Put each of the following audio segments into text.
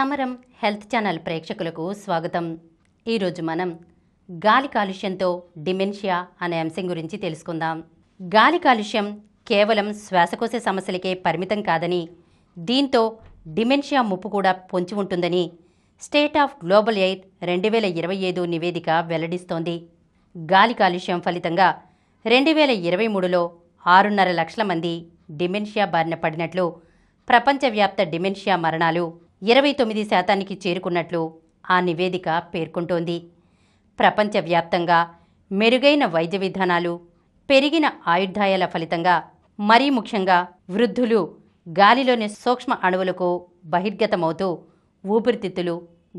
సమరం health channel ప్రేక్షకులకు స్వాగతం. ఈరోజు మనం గాలి కాలుష్యంతో డిమెన్షియా అనే అంశం గురించి తెలుసుకుందాం. గాలి కాలుష్యం కేవలం శ్వాసకోశ సమస్యలకే పరిమితం కాదని, దీంతో డిమెన్షియా ముప్పు కూడా పొంచి ఉంటుందని స్టేట్ ఆఫ్ గ్లోబల్ ఎయిర్ 2025 నివేదిక వెల్లడిస్తోంది. గాలి కాలుష్యం ఫలితంగా 2023లో 6.5 లక్షల మంది డిమెన్షియా బారిన పడినట్లు, ప్రపంచవ్యాప్త డిమెన్షియా మరణాలు 29% చేరుకున్నట్లు ఆ నివేదిక పేర్కొంటోంది. ప్రపంచవ్యాప్తంగా మెరుగైన వైద్య విధానాలు, పెరిగిన ఆయుర్దాయాల ఫలితంగా మరీ ముఖ్యంగా వృద్ధులు గాలిలోని సూక్ష్మ అణువులకు బహిర్గతమవుతూ ఊపిరితిత్తులు,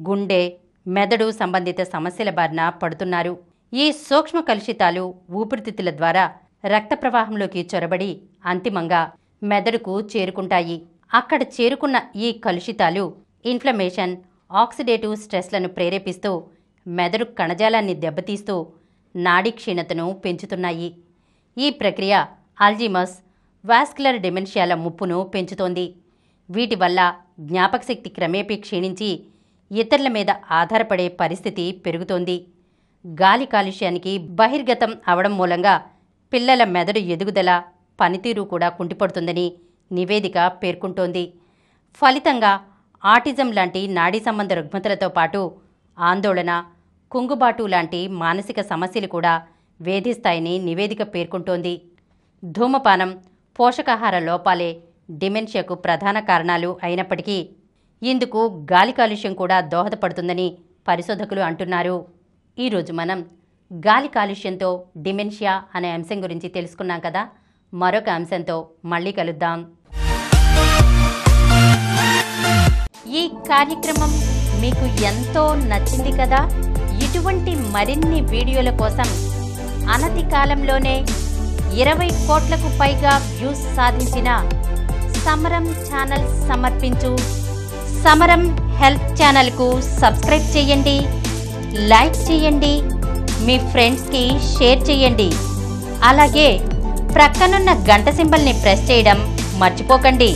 గుండె, మెదడు సంబంధిత సమస్యల బారిన పడుతున్నారు. ఈ సూక్ష్మ కలుషితాలు ఊపిరితిత్తుల ద్వారా రక్త ప్రవాహంలోకి చొరబడి అంతిమంగా మెదడుకు చేరుకుంటాయి. అక్కడ చేరుకున్న ఈ కలుషితాలు ఇన్ఫ్లమేషన్, ఆక్సిడేటివ్ స్ట్రెస్లను ప్రేరేపిస్తూ మెదడు కణజాలాన్ని దెబ్బతీస్తూ నాడీ క్షీణతను పెంచుతున్నాయి. ఈ ప్రక్రియ అల్జీమర్స్, వాస్కులర్ డిమెన్షియాల ముప్పును పెంచుతోంది. వీటి వల్ల జ్ఞాపకశక్తి క్రమేపీ క్షీణించి ఇతరుల మీద ఆధారపడే పరిస్థితి పెరుగుతోంది. గాలి కాలుష్యానికి బహిర్గతం అవడం మూలంగా పిల్లల మెదడు ఎదుగుదల, పనితీరు కూడా కుంటిపడుతుందని నివేదిక పేర్కొంటోంది. ఫలితంగా ఆటిజం లాంటి నాడీ సంబంధ రుగ్మతలతో పాటు ఆందోళన, కుంగుబాటు లాంటి మానసిక సమస్యలు కూడా వేధిస్తాయని నివేదిక పేర్కొంటోంది. ధూమపానం, పోషకాహార లోపాలే డిమెన్షియాకు ప్రధాన కారణాలు అయినప్పటికీ ఇందుకు గాలి కాలుష్యం కూడా దోహదపడుతుందని పరిశోధకులు అంటున్నారు. ఈరోజు మనం గాలి కాలుష్యంతో డిమెన్షియా అనే అంశం గురించి తెలుసుకున్నాం కదా. మరొక అంశంతో మళ్ళీ కలుద్దాం. ఈ కార్యక్రమం మీకు ఎంతో నచ్చింది కదా. ఇటువంటి మరిన్ని వీడియోల కోసం అనతి కాలంలోనే 20 కోట్లకు పైగా వ్యూస్ సాధించిన సమరం ఛానల్ సమర్పించు సమరం హెల్త్ ఛానల్కు సబ్స్క్రైబ్ చేయండి, లైక్ చేయండి, మీ ఫ్రెండ్స్కి షేర్ చేయండి. అలాగే ప్రక్కనున్న గంట సింబల్ని ప్రెస్ చేయడం మర్చిపోకండి.